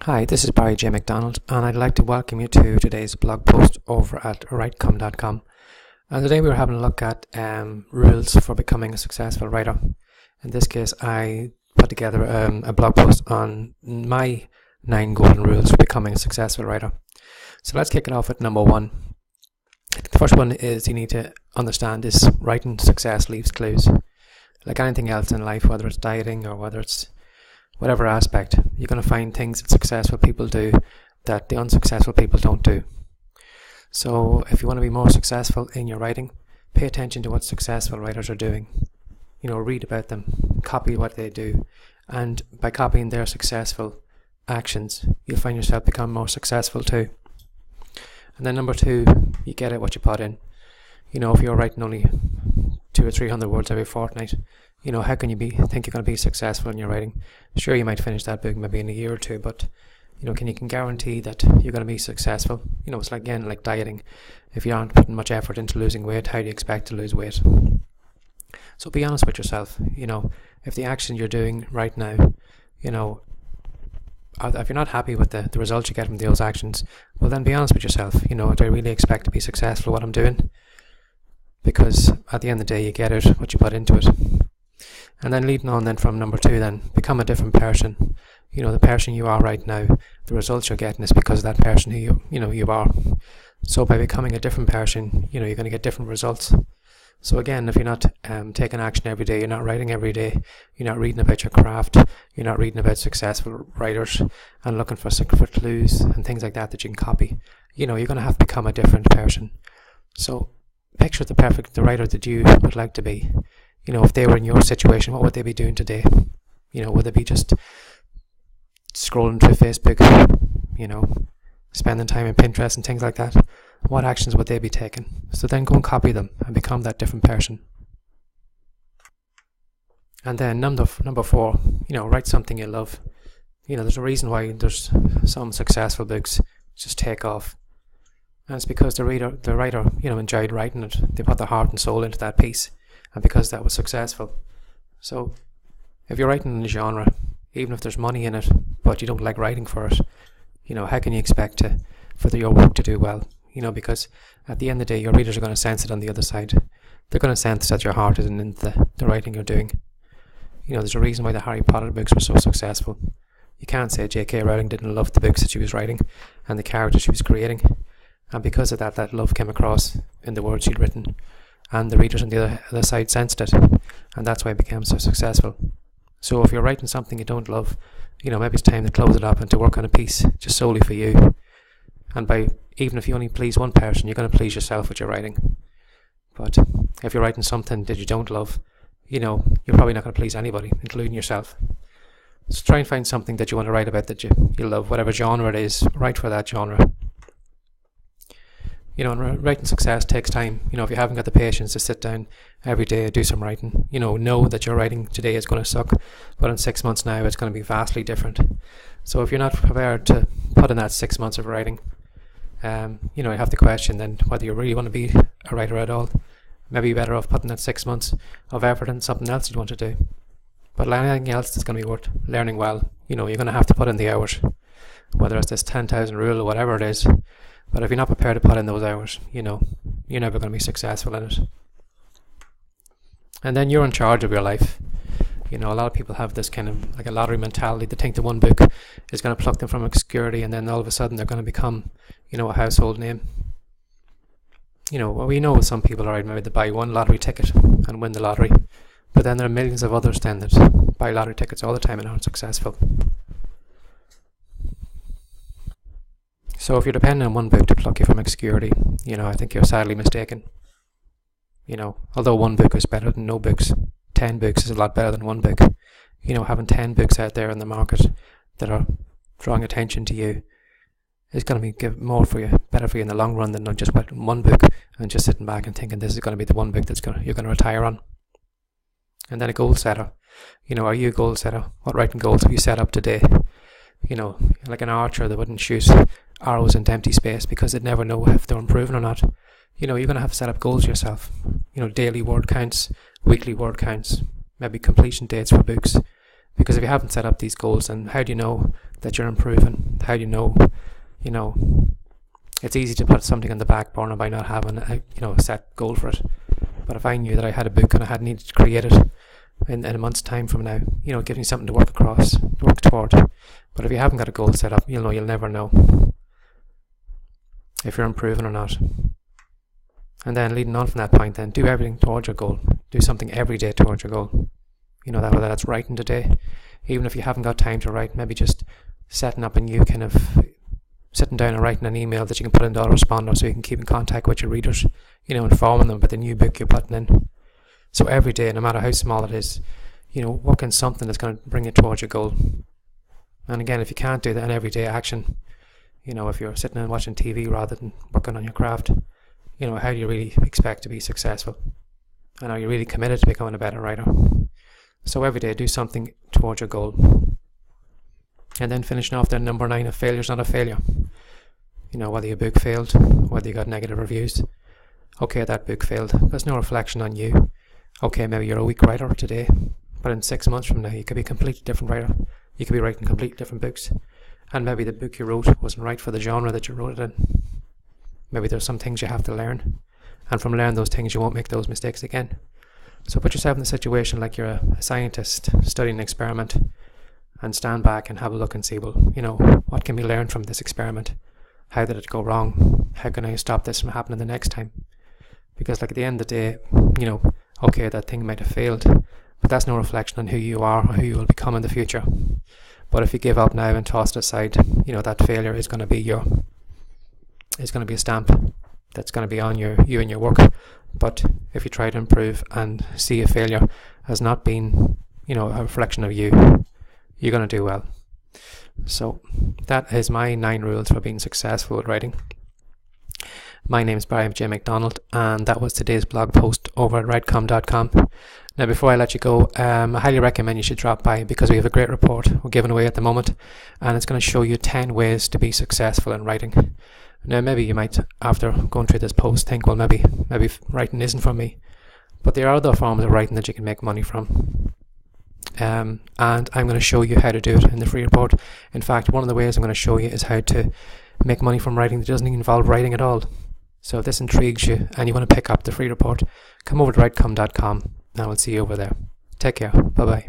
Hi, this is Barry J. McDonald, and I'd like to welcome you to today's blog post over at writecom.com. And today we're having a look at rules for becoming a successful writer. In this case, I put together a blog post on my 9 golden rules for becoming a successful writer. So let's kick it off with number 1. The first one is you need to understand is writing success leaves clues. Like anything else in life, whether it's dieting or whether it's whatever aspect, you're going to find things that successful people do that the unsuccessful people don't do. So if you want to be more successful in your writing, pay attention to what successful writers are doing. Read about them, copy what they do, and by copying their successful actions, you'll find yourself become more successful too. And then number 2, you get out what you put in. If you're writing only 200 or 300 words every fortnight, how can you think you're going to be successful in your writing? Sure, you might finish that book maybe in a year or two, but can you guarantee that you're going to be successful? It's like dieting. If you aren't putting much effort into losing weight, how do you expect to lose weight? So be honest with yourself. If the action you're doing right now, if you're not happy with the results you get from those actions, well then be honest with yourself. Do I really expect to be successful at what I'm doing? Because at the end of the day, you get out what you put into it. And then leading on then from number 2, then become a different person. The person you are right now, the results you're getting is because of that person who you are. So by becoming a different person, you're going to get different results. So again, if you're not taking action every day, you're not writing every day, you're not reading about your craft, you're not reading about successful writers and looking for clues and things like that you can copy, you're going to have to become a different person. So picture the writer that you would like to be. If they were in your situation, what would they be doing today? Would they be just scrolling through Facebook, spending time in Pinterest and things like that? What actions would they be taking? So then go and copy them and become that different person. And then number 4, write something you love. There's a reason why there's some successful books just take off. And it's because the writer, enjoyed writing it. They put their heart and soul into that piece. And because that was successful. So if you're writing in a genre, even if there's money in it, but you don't like writing for it, how can you expect for your work to do well? Because at the end of the day, your readers are going to sense it on the other side. They're going to sense that your heart isn't in the writing you're doing. There's a reason why the Harry Potter books were so successful. You can't say J.K. Rowling didn't love the books that she was writing and the characters she was creating. And because of that love came across in the words she'd written. And the readers on the other side sensed it, and that's why it became so successful. So if you're writing something you don't love, maybe it's time to close it up and to work on a piece just solely for you. And even if you only please one person, you're going to please yourself with your writing. But if you're writing something that you don't love, you're probably not going to please anybody, including yourself. So try and find something that you want to write about that you love, whatever genre it is, write for that genre. And writing success takes time. If you haven't got the patience to sit down every day and do some writing, know that your writing today is going to suck, but in 6 months now it's going to be vastly different. So if you're not prepared to put in that 6 months of writing, you have to question then whether you really want to be a writer at all. Maybe you're better off putting that 6 months of effort in something else you want to do. But anything else that's going to be worth learning well, you're going to have to put in the hours, whether it's this 10,000 rule or whatever it is. But if you're not prepared to put in those hours, you're never going to be successful in it. And then you're in charge of your life. A lot of people have this kind of like a lottery mentality. They think the one book is going to pluck them from obscurity, and then all of a sudden they're going to become, a household name. We know some people are maybe to buy one lottery ticket and win the lottery, but then there are millions of others then that buy lottery tickets all the time and aren't successful. So if you're depending on one book to pluck you from obscurity, I think you're sadly mistaken. Although one book is better than no books, 10 books is a lot better than one book. Having 10 books out there in the market that are drawing attention to you is going to give more for you, better for you in the long run than not just one book and just sitting back and thinking this is going to be the one book you're going to retire on. And then a goal setter. Are you a goal setter? What writing goals have you set up today? Like an archer that wouldn't shoot arrows into empty space because they'd never know if they're improving or not. You're going to have to set up goals yourself. Daily word counts, weekly word counts, maybe completion dates for books. Because if you haven't set up these goals, then how do you know that you're improving? How do you know? You know, it's easy to put something on the back burner by not having a set goal for it. But if I knew that I had a book and I had needed to create it in a month's time from now, it gives me something to work toward. But if you haven't got a goal set up, you'll never know if you're improving or not. And then leading on from that point, then do everything towards your goal. Do something every day towards your goal. Whether that's writing today, even if you haven't got time to write, maybe just setting up a new kind of sitting down and writing an email that you can put into autoresponder so you can keep in contact with your readers, informing them about the new book you're putting in. So every day, no matter how small it is, work on something that's going to bring you towards your goal. And again, if you can't do that in everyday action, if you're sitting and watching TV rather than working on your craft, how do you really expect to be successful? And are you really committed to becoming a better writer? So every day, do something towards your goal. And then finishing off then number 9, a failure's not a failure. Whether your book failed, whether you got negative reviews. Okay, that book failed. There's no reflection on you. Okay, maybe you're a weak writer today, but in 6 months from now, you could be a completely different writer. You could be writing completely different books. And maybe the book you wrote wasn't right for the genre that you wrote it in. Maybe there's some things you have to learn. And from learning those things, you won't make those mistakes again. So put yourself in a situation like you're a scientist studying an experiment, and stand back and have a look and see, what can be learned from this experiment? How did it go wrong? How can I stop this from happening the next time? Because at the end of the day, okay, that thing might have failed, but that's no reflection on who you are or who you will become in the future. But if you give up now and toss it aside, that failure is going to be a stamp that's going to be on you and your work. But if you try to improve and see a failure as not being, a reflection of you, you're going to do well. So that is my 9 rules for being successful at writing. My name is Brian J. McDonald, and that was today's blog post over at writecom.com. Now, before I let you go, I highly recommend you should drop by, because we have a great report we're giving away at the moment, and it's going to show you 10 ways to be successful in writing. Now, maybe you might, after going through this post, think, well, maybe writing isn't for me. But there are other forms of writing that you can make money from. And I'm going to show you how to do it in the free report. In fact, one of the ways I'm going to show you is how to make money from writing that doesn't involve writing at all. So if this intrigues you and you want to pick up the free report, come over to writecom.com and I will see you over there. Take care. Bye bye.